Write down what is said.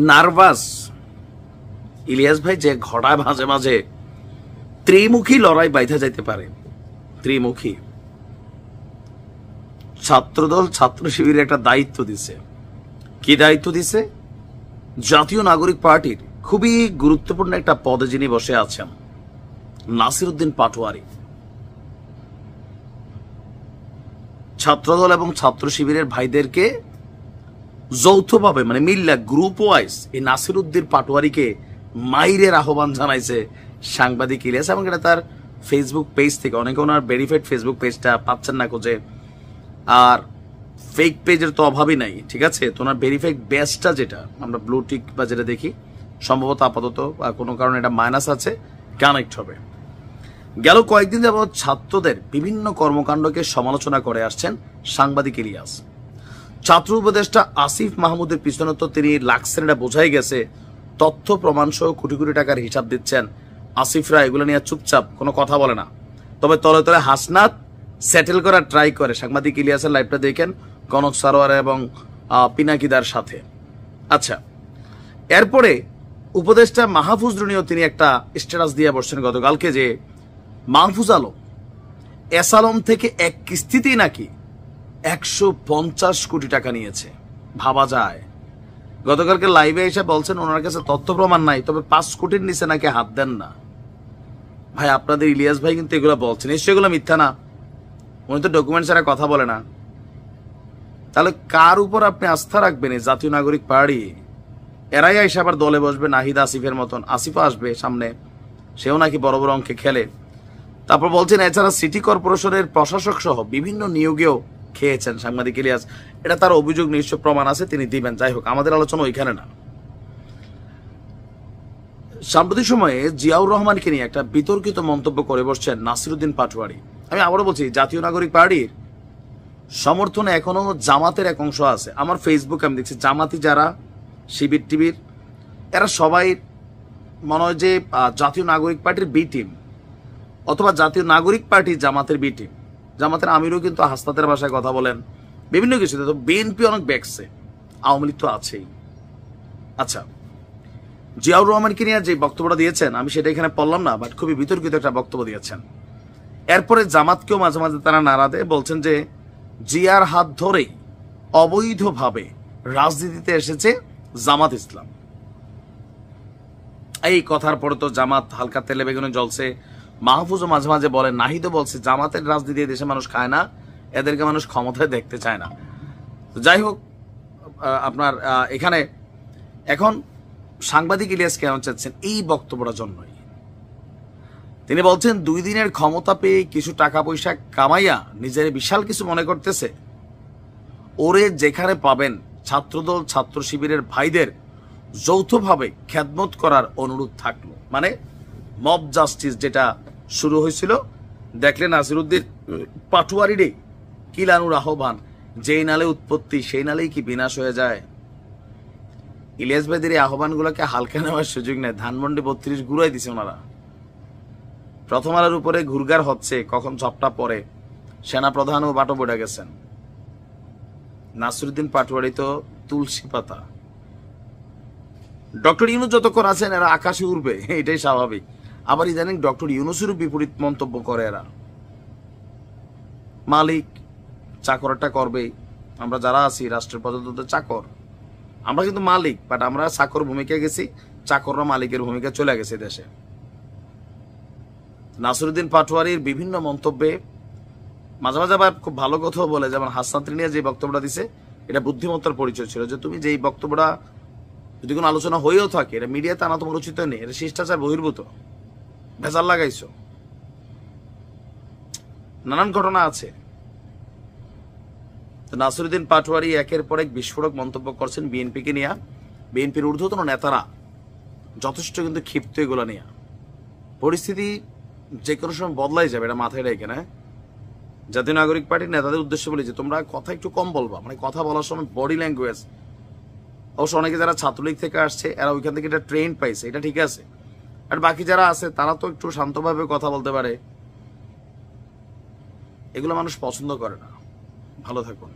Nervous Ilias ভাই যে ঘটায় মাঝে মাঝে ত্রিমুখী লড়াই বাইধা যাইতে পারে। ত্রিমুখী ছাত্রদল ছাত্র শিবিরের একটা দায়িত্ব দিছে। কি দায়িত্ব দিছে? জাতীয় নাগরিক পার্টির খুবই গুরুত্বপূর্ণ একটা পদে যিনি বসে আছেন, নাসিরউদ্দিন পাটোয়ারি, ছাত্রদল এবং ছাত্র শিবিরের ভাইদেরকে যৌথভাবে মানে মিল্লা গ্রুপ ওয়াইজ এই নাসিরউদ্দিন পাটোয়ারিকে মাইরের আহ্বান জানাইছে সাংবাদিক ইলিয়াস, এবং এটা তার ফেসবুক পেজ থেকে। অনেকে ওনার ভেরিফাইড ফেসবুক পেজটা পাচ্ছেন না খুঁজে, আর ফেক পেজের তো অভাবই নাই, ঠিক আছে। তো ওনার ভেরিফাইড বেসটা যেটা আমরা ব্লু টিক বা যেটা দেখি, সম্ভবত আপাতত কোনো কারণে এটা মাইনাস আছে, কানেক্ট হবে। গেল কয়েকদিন যাবৎ ছাত্রদের বিভিন্ন কর্মকাণ্ডকে সমালোচনা করে আসছেন সাংবাদিক ইলিয়াস। ছাত্র উপদেষ্টা আসিফ মাহমুদের পিছনে তো তিনি লাগছেন, এটা বোঝাই গেছে। তথ্য প্রমাণ সহ কোটি কোটি টাকার হিসাব দিচ্ছেন আসিফরা, এগুলো নিয়ে চুপচাপ কোনো কথা বলে না। তবে তলে তলে হাসনাত সেটেল করার ট্রাই করে। সাংবাদিক ইলিয়াসের লাইভটা দেখেন কনক সারোয়ার এবং পিনাকিদার সাথে। আচ্ছা, এরপরে উপদেষ্টা মাহফুজুর নিয়েও তিনি একটা স্ট্যাটাস দিয়ে বসছেন গতকালকে, যে মাহফুজ আলম এস আলম থেকে এক কিস্তিতেই নাকি 150 কোটি টাকা নিয়েছে। ভাবা যায়। গতকালকে লাইভে এসে বলছেন ওনার কাছে তথ্য প্রমাণ নাই, তবে 5 কোটির নিচে নাকি হাত দেন না। ভাই আপনাদের ইলিয়াস ভাই কিন্তু এগুলো বলছেন, নিশ্চয়ই এগুলো মিথ্যা না। উনি তো ডকুমেন্ট ছাড়া কথা বলে না। তাহলে কার উপর আপনি আস্থা রাখবেন? এই জাতীয় নাগরিক পার্টি, এরাই এসে আবার দলে বসবে নাহিদ আসিফের মতন। আসিফও আসবে সামনে, সেও নাকি বড় বড় অঙ্কে খেলে। তারপর বলছেন এছাড়া সিটি কর্পোরেশনের প্রশাসক সহ বিভিন্ন নিয়োগেও খেয়েছেন সাংবাদিক ইলিয়াস। এটা তার অভিযোগ, নিশ্চয় প্রমাণ আছে, তিনি দিবেন। যাই হোক, আমাদের আলোচনা ওইখানে না। সাম্প্রতিক সময়ে জিয়াউর রহমানকে নিয়ে একটা বিতর্কিত মন্তব্য করে বসছেন নাসিরউদ্দিন পাটোয়ারি। আমি আবারও বলছি, জাতীয় নাগরিক পার্টির সমর্থনে এখনো জামাতের এক অংশ আছে। আমার ফেসবুকে আমি দেখছি জামাতি যারা শিবির টিবির, এরা সবাই মনে হয় যে জাতীয় নাগরিক পার্টির বি টিম, অথবা জাতীয় নাগরিক পার্টি জামাতের বি টিম। জামাতের আমিরও কিন্তু হাসনাতের ভাষায় কথা বলেন, বিভিন্ন কিছুতে। তো বিএনপি অনেক ব্যাকসে, আওয়ামী লীগ তো আছেই। আচ্ছা, জিয়াউর রহমানকে নিয়ে যে বক্তব্যটা দিয়েছেন আমি সেটা এখানে পড়লাম না, বাট খুবই বিতর্কিত একটা বক্তব্য দিয়েছেন। এরপরে জামাতকেও মাঝে মাঝে তারা নাড়া দেয়, বলছেন যে জিয়ার হাত ধরেই অবৈধভাবে রাজনীতিতে এসেছে জামাত ইসলাম। এই কথার পরে তো জামাত হালকা তেলে বেগুনে জ্বলছে। মাহফুজও মাঝে মাঝে বলেন, নাহিদও বলছে জামাতের রাজনীতি দেশে মানুষ খায় না, এদেরকে মানুষ ক্ষমতায় দেখতে চায় না। তো যাই হোক, আপনার এখানে এখন সাংবাদিক ইলিয়াস কেন চাচ্ছেন এই বক্তব্যটার জন্যই। তিনি বলছেন 2 দিনের ক্ষমতা পেয়ে কিছু টাকা পয়সা কামাইয়া নিজের বিশাল কিছু মনে করতেছে। ওরে যেখানে পাবেন ছাত্রদল ছাত্র শিবিরের ভাইদের যৌথভাবে খেদমত করার অনুরোধ থাকলো। মানে মব জাস্টিস যেটা শুরু হয়েছিল, দেখলেন নাসিরউদ্দিন পাটোয়ারির কিলানুর আহ্বান, যেই নালে উৎপত্তি সেই নালেই কি বিনাশ হয়ে যায়। ইলিয়াস ভাইদের এই আহ্বানগুলোকে হালকা নেওয়ার সুযোগ নেই। ধানমন্ডি 32 ঘুরাই দিছে ওনারা। প্রথম আলোর উপরে ঘুরগার হচ্ছে, কখন ঝপটা পরে সেনা প্রধানও বাটো বইটা গেছেন। নাসিরউদ্দিন পাটোয়ারি তো তুলসী পাতা। ডক্টর ইউনুস যতক্ষণ আছেন এরা আকাশে উড়বে, এটাই স্বাভাবিক। আবার ইদানিং ডক্টর ইউনুসেরও বিপরীত মন্তব্য করে এরা। মালিক চাকরটা করবেই। আমরা যারা আছি রাষ্ট্রের প্রদত্ত চাকর, আমরা কিন্তু মালিক, বাট আমরা চাকর ভূমিকায় গেছি, চাকররা মালিকের ভূমিকা চলে গেছে দেশে। নাসিরউদ্দিন পাটোয়ারির বিভিন্ন মন্তব্যে মাঝে মাঝে আবার খুব ভালো কথাও বলে, যেমন হাসনাত নিয়ে যে বক্তব্যটা দিছে এটা বুদ্ধিমত্তার পরিচয় ছিল। যে তুমি যে বক্তব্যটা যদি কোনো আলোচনা হয়েও থাকে, এটা মিডিয়াতে আনা তোমার উচিত নেই, এটা শিষ্টাচার বহির্ভূত, ভেজাল লাগাইছো, নানান ঘটনা আছে। নাসিরউদ্দিন পাটোয়ারি একের পর এক বিস্ফোরক মন্তব্য করছেন বিএনপিকে নিয়ে। বিএনপির ঊর্ধ্বতন নেতারা যথেষ্ট কিন্তু ক্ষিপ্ত এগুলো নিয়ে। পরিস্থিতি যে কোনো সময় বদলাই যাবে, এটা মাথায় রেখে না। জাতীয় নাগরিক পার্টির নেতাদের উদ্দেশ্যে বলি যে তোমরা কথা একটু কম বলবা, মানে কথা বলার সময় বডি ল্যাঙ্গুয়েজ। অবশ্য অনেকে যারা ছাত্রলীগ থেকে আসছে এরা ওইখান থেকে এটা ট্রেন পাইছে, এটা ঠিক আছে। আর বাকি যারা আছে তারা তো একটু শান্তভাবে কথা বলতে পারে। এগুলো মানুষ পছন্দ করে না। ভালো থাকুন।